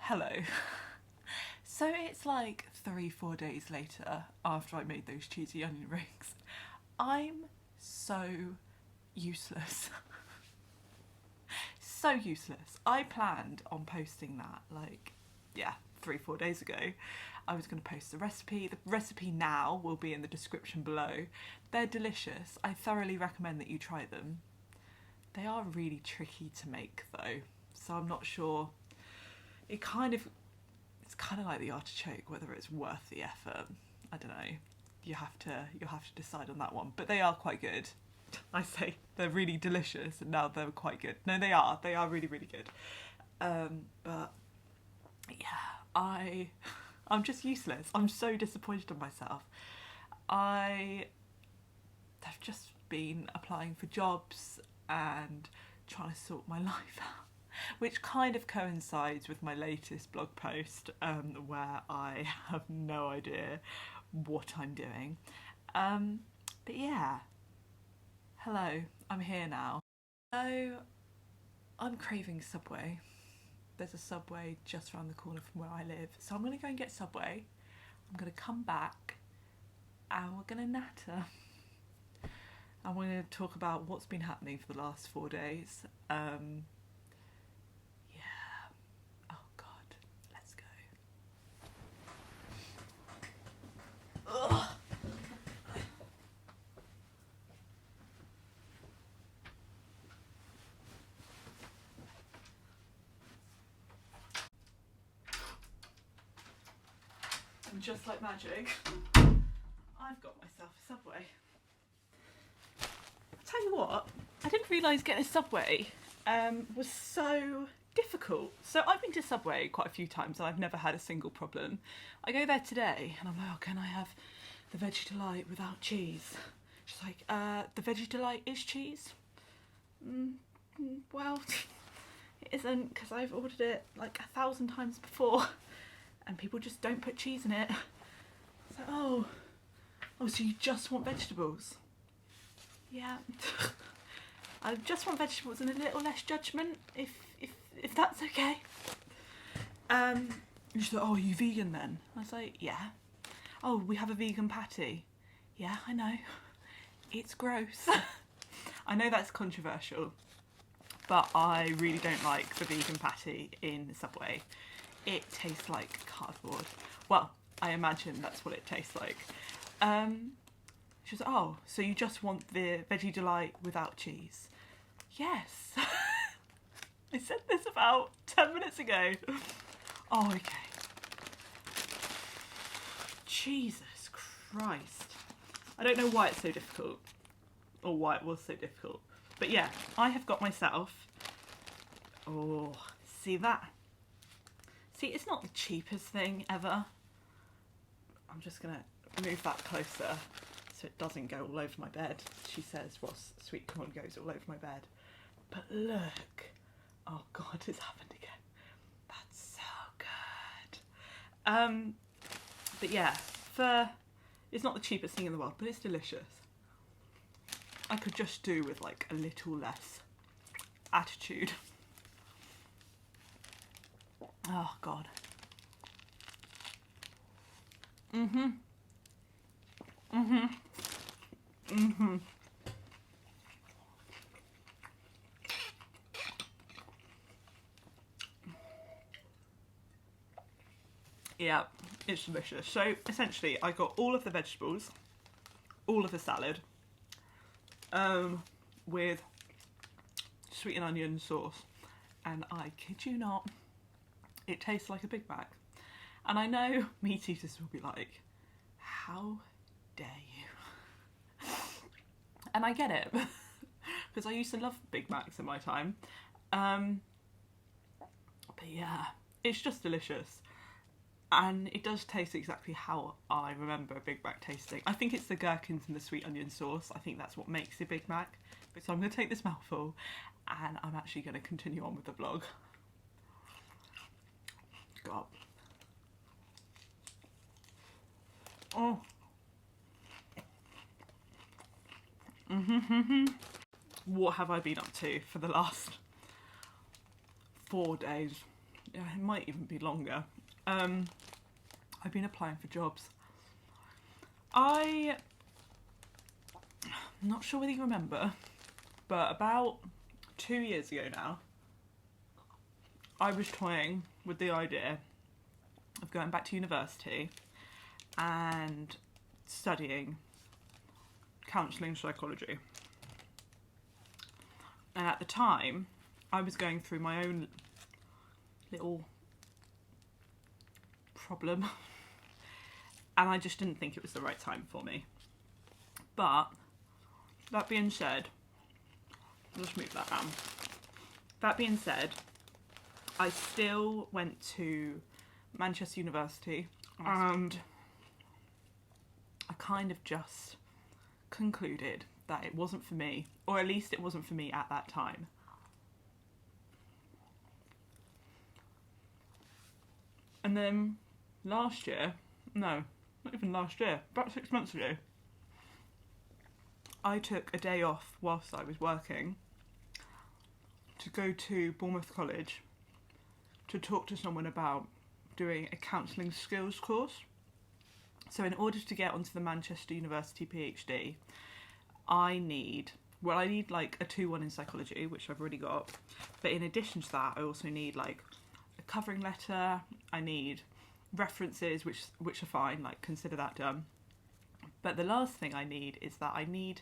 Hello. So it's like 3-4 days later after I made those cheesy onion rings. I'm so useless. So useless. I planned on posting that 3-4 days ago. I was going to post the recipe. The recipe now will be in the description below. They're delicious. I thoroughly recommend that you try them. They are really tricky to make though, so I'm not sure. It's kind of like the artichoke, whether it's worth the effort. I don't know. You'll have to decide on that one. But they are quite good. I say they're really delicious, and now they're quite good. No, they are really, really good. But yeah, I'm just useless. I'm so disappointed in myself. I have just been applying for jobs and trying to sort my life out, which kind of coincides with my latest blog post, where I have no idea what I'm doing. But yeah, hello, I'm here now. So I'm craving Subway. There's a Subway just around the corner from where I live, so I'm gonna go and get Subway. I'm gonna come back and we're gonna natter. I'm going to talk about what's been happening for the last 4 days. Yeah. Oh God, let's go. Ugh. And just like magic, I've got myself a Subway. Tell you what, I didn't realise getting a Subway was so difficult. So I've been to Subway quite a few times and I've never had a single problem. I go there today and I'm like, oh, can I have the Veggie Delight without cheese? She's like, the Veggie Delight is cheese? Well, it isn't, because I've ordered it like 1,000 times before and people just don't put cheese in it. So, oh, so you just want vegetables? Yeah, I just want vegetables and a little less judgment, if that's okay. She's like, oh, are you vegan then? I was like, yeah. Oh, we have a vegan patty. Yeah, I know. It's gross. I know that's controversial, but I really don't like the vegan patty in Subway. It tastes like cardboard. Well, I imagine that's what it tastes like. She was like, oh, so you just want the Veggie Delight without cheese? Yes. I said this about 10 minutes ago. Oh, okay. Jesus Christ. I don't know why it's so difficult, or why it was so difficult. But yeah, I have got myself, oh, see that? See, it's not the cheapest thing ever. I'm just gonna move that closer so it doesn't go all over my bed. She says, well, sweet corn goes all over my bed. But look, oh God, it's happened again. That's so good. But yeah, it's not the cheapest thing in the world, but it's delicious. I could just do with like a little less attitude. Oh God. Yeah, it's delicious. So essentially I got all of the vegetables, all of the salad, with sweet and onion sauce, and I kid you not, it tastes like a Big Mac. And I know meat eaters will be like, how dare you? And I get it, because I used to love Big Macs in my time. But yeah, it's just delicious. And it does taste exactly how I remember a Big Mac tasting. I think it's the gherkins and the sweet onion sauce. I think that's what makes a Big Mac. But so I'm going to take this mouthful and I'm actually going to continue on with the vlog. God. Oh. What have I been up to for the last 4 days? Yeah, it might even be longer. I've been applying for jobs. I'm not sure whether you remember, but about 2 years ago now, I was toying with the idea of going back to university and studying counselling psychology. And at the time, I was going through my own little problem and I just didn't think it was the right time for me. But that being said, let's move that down. That being said, I still went to Manchester University and I kind of just concluded that it wasn't for me, or at least it wasn't for me at that time. And then last year, no, not even last year, about 6 months ago, I took a day off whilst I was working to go to Bournemouth College to talk to someone about doing a counselling skills course. So in order to get onto the Manchester University PhD, I need like a 2-1 in psychology, which I've already got. But in addition to that, I also need like a covering letter. I need references, which are fine, like consider that done. But the last thing I need is that I need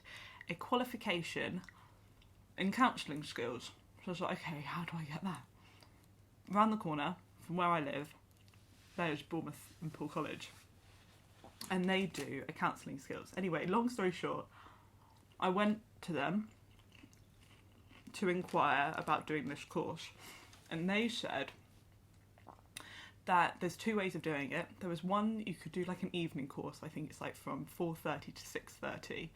a qualification in counselling skills. So I was like, okay, how do I get that? Round the corner from where I live, there's Bournemouth and Poole College. And they do a counselling skills. Anyway, long story short, I went to them to inquire about doing this course. And they said that there's 2 ways of doing it. There was one, you could do like an evening course. I think it's like from 4:30 to 6:30.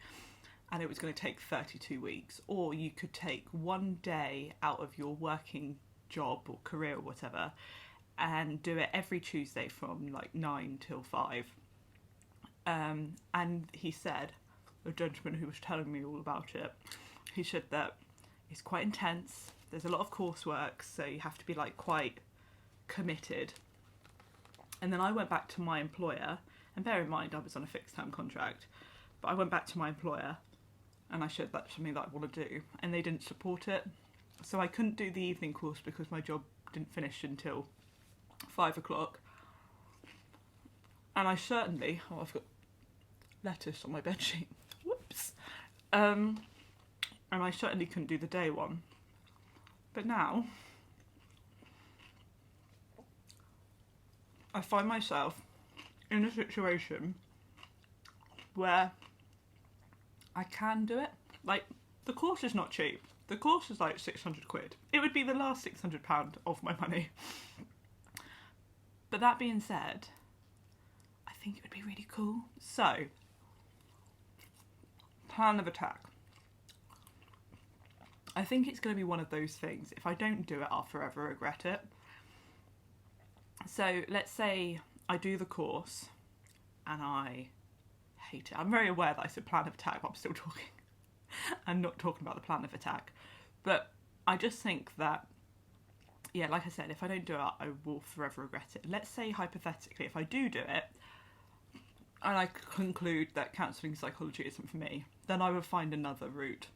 And it was going to take 32 weeks. Or you could take 1 day out of your working job or career or whatever and do it every Tuesday from like 9 till 5. And he said, the gentleman who was telling me all about it, he said that it's quite intense. There's a lot of coursework, so you have to be like quite committed. And then I went back to my employer, and bear in mind I was on a fixed term contract, but I went back to my employer and I said that's something that I want to do, and they didn't support it. So I couldn't do the evening course because my job didn't finish until 5 o'clock. And I certainly, I've got lettuce on my bedsheet. Whoops. And I certainly couldn't do the day one. But now, I find myself in a situation where I can do it. Like, the course is not cheap. The course is like 600 quid. It would be the last £600 of my money. But that being said, I think it would be really cool. So, plan of attack. I think it's going to be one of those things. If I don't do it, I'll forever regret it. So, let's say I do the course and I hate it. I'm very aware that I said plan of attack, but I'm still talking. I'm not talking about the plan of attack. But I just think that, yeah, like I said, if I don't do it, I will forever regret it. Let's say, hypothetically, if I do it, and I conclude that counselling psychology isn't for me, then I would find another route.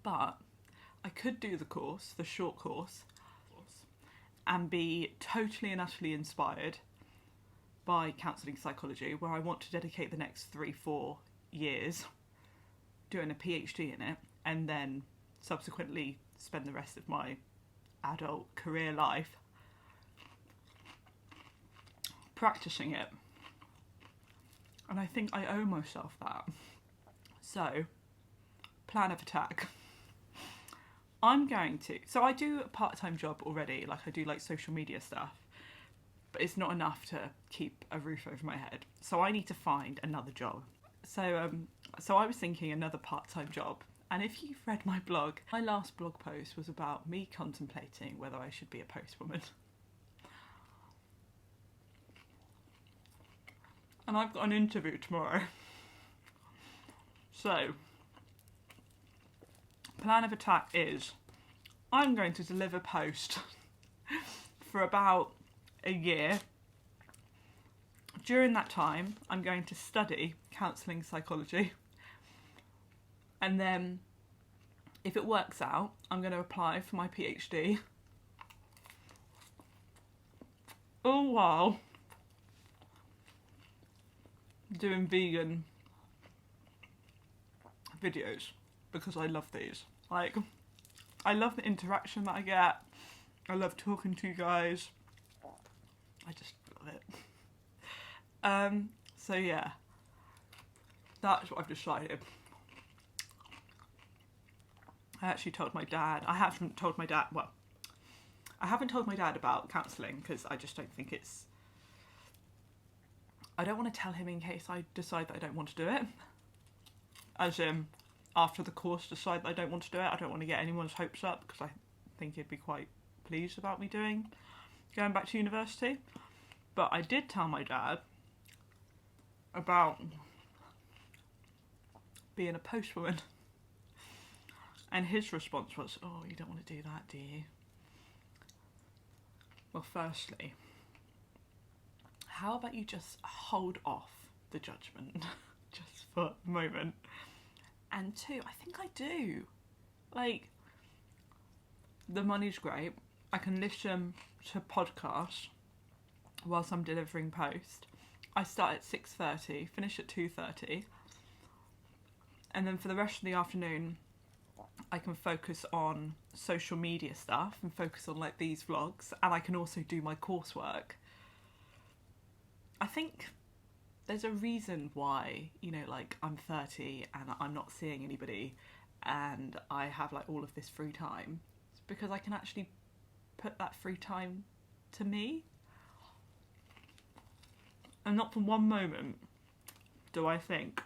But I could do the course, the short course, and be totally and utterly inspired by counselling psychology, where I want to dedicate the next 3-4 years doing a PhD in it, and then subsequently spend the rest of my adult career life practicing it. And I think I owe myself that. So, plan of attack. So I do a part-time job already, like I do like social media stuff, but it's not enough to keep a roof over my head. So I need to find another job. So I was thinking another part-time job. And if you've read my blog, my last blog post was about me contemplating whether I should be a postwoman. And I've got an interview tomorrow. So, plan of attack is I'm going to deliver post for about a year. During that time, I'm going to study counselling psychology. And then, if it works out, I'm going to apply for my PhD. All while doing vegan videos, because I love these. Like, I love the interaction that I get. I love talking to you guys. I just love it. So yeah, that's what I've decided. I actually told my dad. I haven't told my dad about counselling because I just don't think it's... I don't want to tell him in case I decide that I don't want to do it. As in, after the course decide that I don't want to do it. I don't want to get anyone's hopes up because I think he'd be quite pleased about me going back to university. But I did tell my dad about being a postwoman. And his response was, oh, you don't want to do that, do you? Well, firstly, how about you just hold off the judgment just for a moment? And two, I think I do. Like, the money's great. I can listen to podcasts whilst I'm delivering post. I start at 6:30, finish at 2:30. And then for the rest of the afternoon, I can focus on social media stuff and focus on like these vlogs, and I can also do my coursework. I think there's a reason why, you know, like I'm 30 and I'm not seeing anybody and I have like all of this free time. It's because I can actually put that free time to me. And not for one moment do I think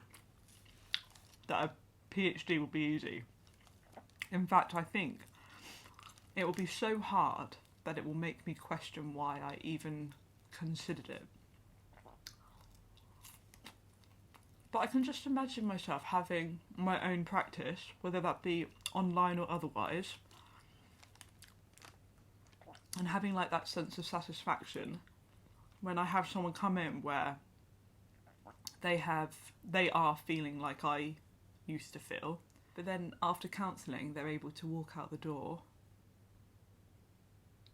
that a PhD will be easy. In fact, I think it will be so hard that it will make me question why I even considered it. But I can just imagine myself having my own practice, whether that be online or otherwise, and having like that sense of satisfaction when I have someone come in where they are feeling like I used to feel, but then after counselling they're able to walk out the door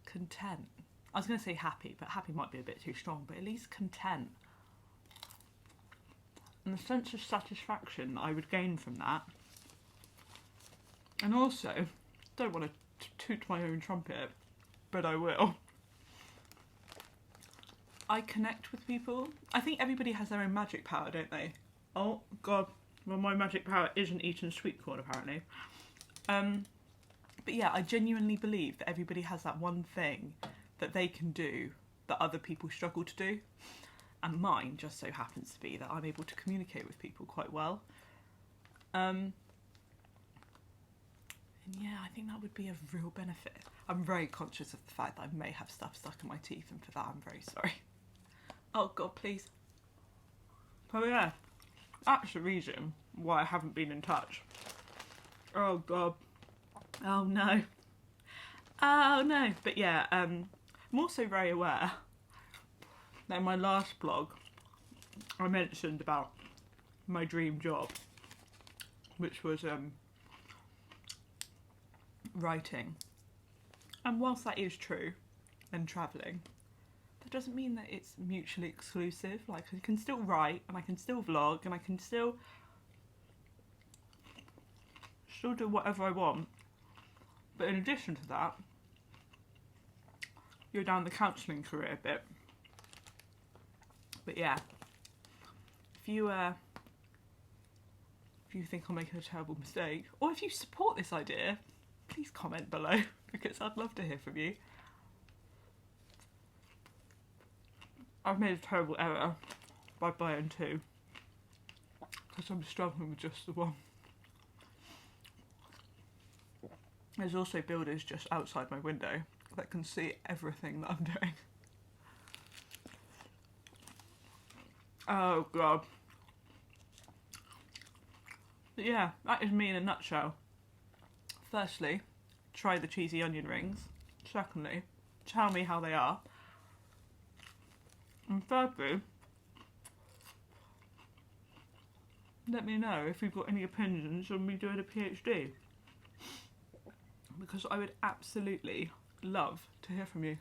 content. I was going to say happy, but happy might be a bit too strong, but at least content. And the sense of satisfaction that I would gain from that. And also, don't want to toot my own trumpet, but I will. I connect with people. I think everybody has their own magic power, don't they? Oh, God. Well, my magic power isn't eating sweet corn, apparently. But yeah, I genuinely believe that everybody has that one thing that they can do that other people struggle to do. And mine just so happens to be that I'm able to communicate with people quite well. And yeah, I think that would be a real benefit. I'm very conscious of the fact that I may have stuff stuck in my teeth, and for that I'm very sorry. Oh God, please. Oh yeah, that's the reason why I haven't been in touch. Oh God. Oh no. Oh no. But yeah, I'm also very aware that in my last blog I mentioned about my dream job, which was writing. And whilst that is true, and travelling, that doesn't mean that it's mutually exclusive. Like, I can still write, and I can still vlog, and I can still do whatever I want. But in addition to that, you're down the counselling career bit. But yeah, if you think I'm making a terrible mistake, or if you support this idea, please comment below, because I'd love to hear from you. I've made a terrible error by buying two, because I'm struggling with just the one. There's also builders just outside my window that can see everything that I'm doing. Oh God. But yeah, that is me in a nutshell. Firstly, try the cheesy onion rings. Secondly, tell me how they are. And thirdly, let me know if you've got any opinions on me doing a PhD, because I would absolutely love to hear from you.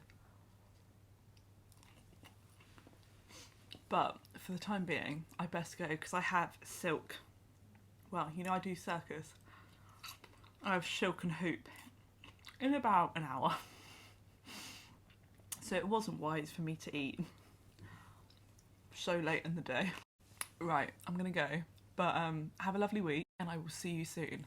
But for the time being, I best go because I have silk. Well, you know, I do circus. I have silk and hoop in about an hour. So it wasn't wise for me to eat so late in the day. Right, I'm gonna go. But have a lovely week and I will see you soon.